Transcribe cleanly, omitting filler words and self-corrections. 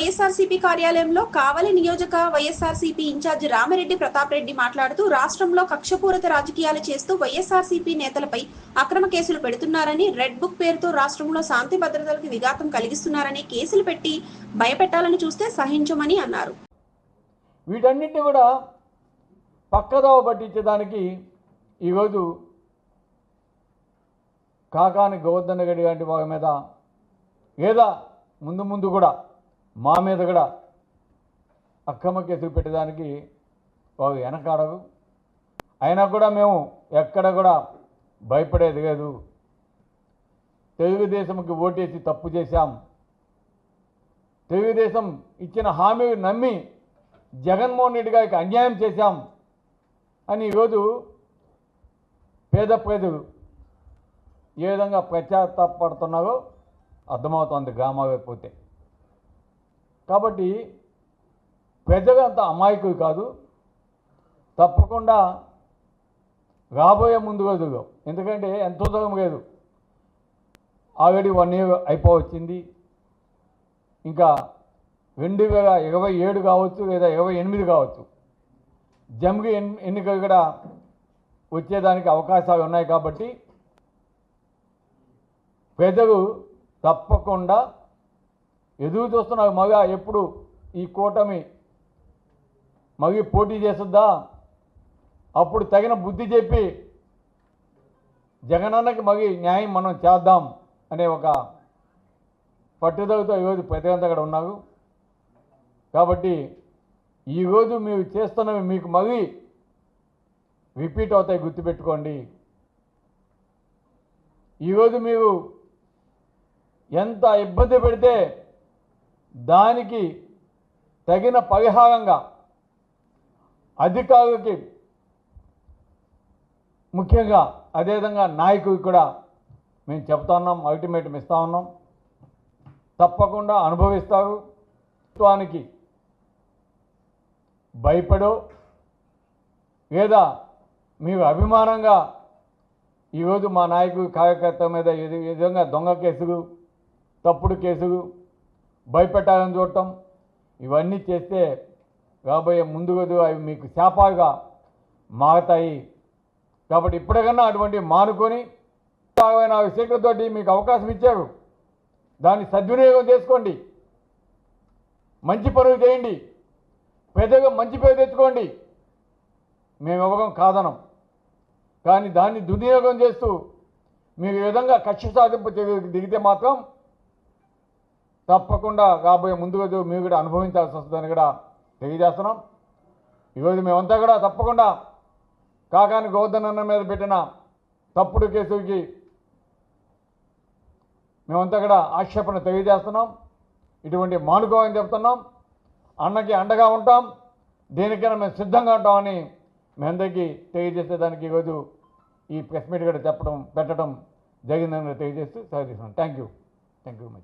వైఎస్ఆర్సీపీ కార్యాలయంలో కావలి నియోజక వైఎస్ఆర్సీపీ ఇన్ఛార్జి రామిరెడ్డి ప్రతాప్ రెడ్డి మాట్లాడుతూ రాష్ట్రంలో కక్షపూరిత రాజకీయాలు చేస్తూ వైఎస్ఆర్సీపీ నేతలపై అక్రమ కేసులు పెడుతున్నారని, రెడ్ బుక్ పేరుతో రాష్ట్రంలో శాంతి భద్రతలకు విఘాతం కలిగిస్తున్నారని, కేసులు పెట్టి భయపెట్టాలని చూస్తే సహించమని అన్నారు. వీటన్నిటిని కూడా పక్కదోవ పట్టించడానికి ఈరోజు కాకాని గోవర్ధన్ రెడ్డి గారి వారి మీద లేదా ముందు కూడా మా మీద కూడా అక్రమ కేసులు పెట్టడానికి వారు వెనకాడరు. అయినా కూడా మేము ఎక్కడ కూడా భయపడేది లేదు. తెలుగుదేశంకి ఓటేసి తప్పు చేశాం, తెలుగుదేశం ఇచ్చిన హామీ నమ్మి జగన్మోహన్ రెడ్డి గారికి అన్యాయం చేశాం అని ఈరోజు పేద ప్రజలు ఏ విధంగా పశ్చాత్తాపడుతున్నారో అర్థమవుతోంది గ్రామాలకు పోతే. కాబట్టి ప్రజలు అంత అమాయకులు కాదు. తప్పకుండా రాబోయే ముందు రోజుల్లో, ఎందుకంటే ఎంతో దూరం లేదు, ఆల్రెడీ 1 year అయిపోవచ్చింది. ఇంకా 2027 కావచ్చు లేదా 28 కావచ్చు, జమిలి ఎన్నికలు కూడా వచ్చేదానికి అవకాశాలు ఉన్నాయి. కాబట్టి ప్రజలు తప్పకుండా ఎదురు చూస్తున్నారు. మగ ఎప్పుడు ఈ కూటమి మగి పోటీ చేస్తుందా, అప్పుడు తగిన బుద్ధి చెప్పి జగనన్నకి మగి న్యాయం మనం చేద్దాం అనే ఒక పట్టుదలతో ఈరోజు ప్రజలంతా కూడా ఉన్నారు. కాబట్టి ఈరోజు మీరు చేస్తున్నవి మీకు మగి రిపీట్ అవుతాయి, గుర్తుపెట్టుకోండి. ఈరోజు మీరు ఎంత ఇబ్బంది పెడితే దానికి తగిన పరిహారంగా అధికారులకి, ముఖ్యంగా అదేవిధంగా నాయకులకు కూడా మేము చెప్తా ఉన్నాం, అల్టిమేటం ఇస్తూ ఉన్నాం. తప్పకుండా అనుభవిస్తారు. ప్రభుత్వానికి భయపడో లేదా మీరు అభిమానంగా ఈరోజు మా నాయకుడు కార్యకర్త మీద ఈ విధంగా దొంగ కేసులు, తప్పుడు కేసులు, భయపెట్టాలని చూడటం, ఇవన్నీ చేస్తే రాబోయే ముందు రోజు అవి మీకు శాపాలుగా మారతాయి. కాబట్టి ఇప్పటికన్నా అటువంటి మానుకొని 64 సీట్లతోటి మీకు అవకాశం ఇచ్చారు, దాన్ని సద్వినియోగం చేసుకోండి, మంచి పనులు చేయండి, పెద్దగా మంచి పేరు తెచ్చుకోండి. మేము ఇవ్వడం కాదనం, కానీ దాన్ని దుర్వినియోగం చేస్తూ మీరు ఈ విధంగా కక్ష సాధింపు దిగితే మాత్రం తప్పకుండా రాబోయే ముందు రోజు మీరు కూడా అనుభవించాల్సి వస్తుందని కూడా తెలియజేస్తున్నాం. ఈరోజు మేమంతా కూడా తప్పకుండా కాకాని గోవర్ధన్ అన్న మీద పెట్టిన తప్పుడు కేసులకి మేమంతా కూడా ఆక్షేపణ తెలియజేస్తున్నాం. ఇటువంటి మానుకోవాలని చెప్తున్నాం. అన్నకి అండగా ఉంటాం, దేనికైనా మేము సిద్ధంగా ఉంటామని మీ అందరికీ తెలియజేసేదానికి ఈరోజు ఈ ప్రెస్ మీట్ కూడా పెట్టడం జరిగిందని తెలియజేస్తూ సహకరిస్తున్నాం. Thank you much.